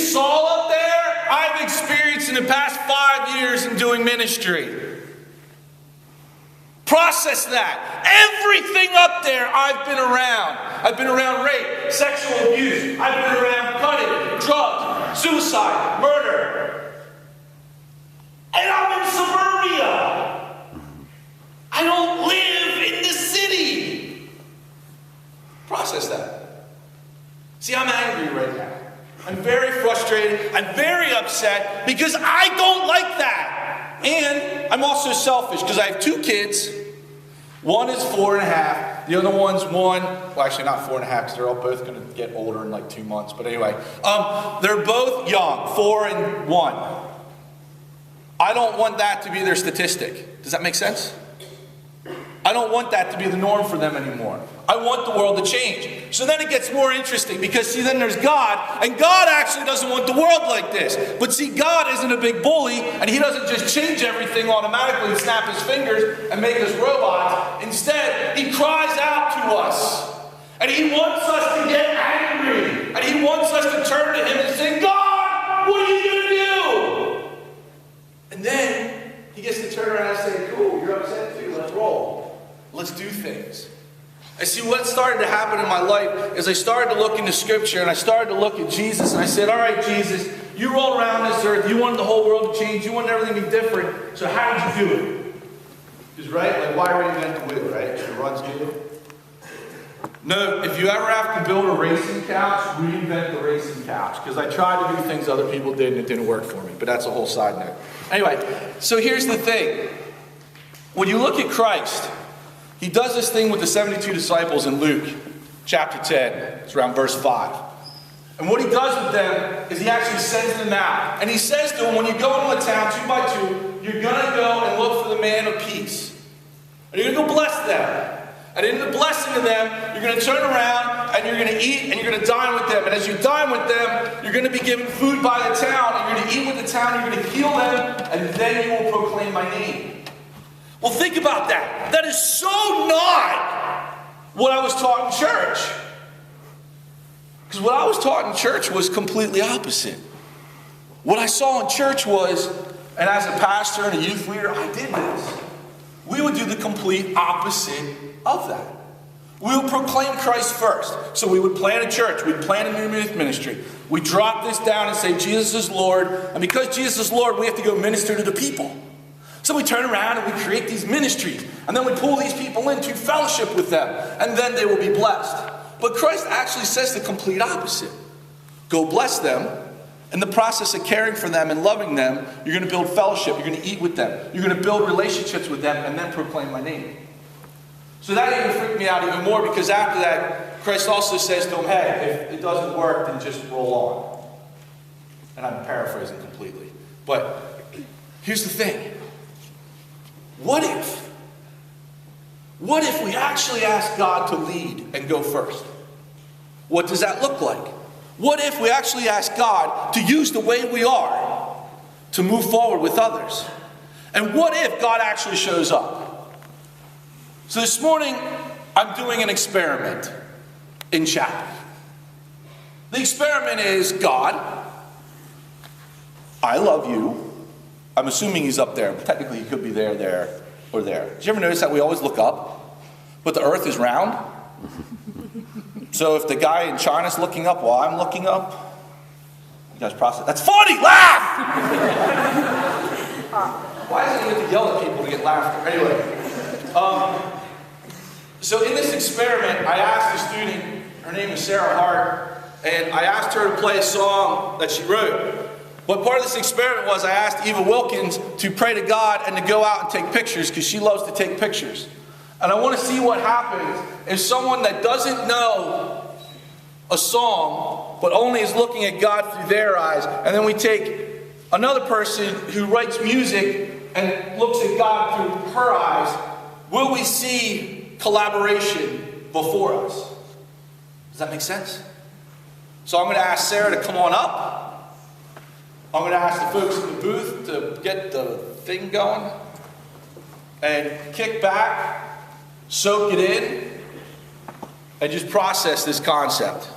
Saul up there, I've experienced in the past 5 years in doing ministry. Process that. Everything up there I've been around. I've been around rape, sexual abuse. I've been around cutting, drugs, suicide, murder. And I'm in suburbia. I don't live in the city. Process that. See, I'm angry right now. I'm very frustrated. I'm very upset because I don't like that. And I'm also selfish because I have 2 kids. One is 4.5. The other one's 1. Well, actually not 4.5 because they're all both going to get older in like 2 months. But anyway, they're both young, 4 and 1. I don't want that to be their statistic. Does that make sense? I don't want that to be the norm for them anymore. I want the world to change. So then it gets more interesting because, see, then there's God, and God actually doesn't want the world like this. But see, God isn't a big bully, and He doesn't just change everything automatically and snap His fingers and make us robots. Instead, He cries out to us, and He wants us to get angry, and He wants us to turn to Him and say, God, what are you going to do? And then He gets to turn around and say, cool, you're upset too, let's roll. Let's do things. I see what started to happen in my life is I started to look into Scripture and I started to look at Jesus and I said, all right, Jesus, you rolled around this earth. You wanted the whole world to change. You wanted everything to be different. So how did you do it? Because, right, like why reinvent the wheel, right? It runs good. No, if you ever have to build a racing couch, reinvent the racing couch. Because I tried to do things other people did and it didn't work for me. But that's a whole side note. Anyway, so here's the thing. When you look at Christ, He does this thing with the 72 disciples in Luke chapter 10. It's around verse 5. And what He does with them is He actually sends them out. And He says to them, when you go into a town 2 by 2, you're going to go and look for the man of peace. And you're going to go bless them. And in the blessing of them, you're going to turn around and you're going to eat and you're going to dine with them. And as you dine with them, you're going to be given food by the town. You're going to eat with the town. You're going to heal them. And then you will proclaim my name. Well, think about that. That is so not what I was taught in church. Because what I was taught in church was completely opposite. What I saw in church was, and as a pastor and a youth leader, I did this. We would do the complete opposite of that. We would proclaim Christ first. So we would plant a church. We'd plant a new youth ministry. We drop this down and say, Jesus is Lord. And because Jesus is Lord, we have to go minister to the people. So we turn around and we create these ministries. And then we pull these people into fellowship with them. And then they will be blessed. But Christ actually says the complete opposite. Go bless them. In the process of caring for them and loving them, you're going to build fellowship. You're going to eat with them. You're going to build relationships with them and then proclaim my name. So that even freaked me out even more because after that, Christ also says to them, hey, if it doesn't work, then just roll on. And I'm paraphrasing completely. But here's the thing. What if we actually ask God to lead and go first? What does that look like? What if we actually ask God to use the way we are to move forward with others? And what if God actually shows up? So this morning, I'm doing an experiment in chapel. The experiment is, God, I love you. I'm assuming He's up there. But technically, He could be there, there, or there. Did you ever notice that we always look up, but the earth is round? So if the guy in China's looking up while I'm looking up, you guys process. That's funny! Laugh! Why is it you get to yell at people to get laughter? Anyway. So in this experiment, I asked a student, her name is Sarah Hart, and I asked her to play a song that she wrote. But part of this experiment was I asked Eva Wilkins to pray to God and to go out and take pictures because she loves to take pictures. And I want to see what happens if someone that doesn't know a song but only is looking at God through their eyes, and then we take another person who writes music and looks at God through her eyes, will we see collaboration before us? Does that make sense? So I'm going to ask Sarah to come on up. I'm going to ask the folks in the booth to get the thing going and kick back, soak it in, and just process this concept.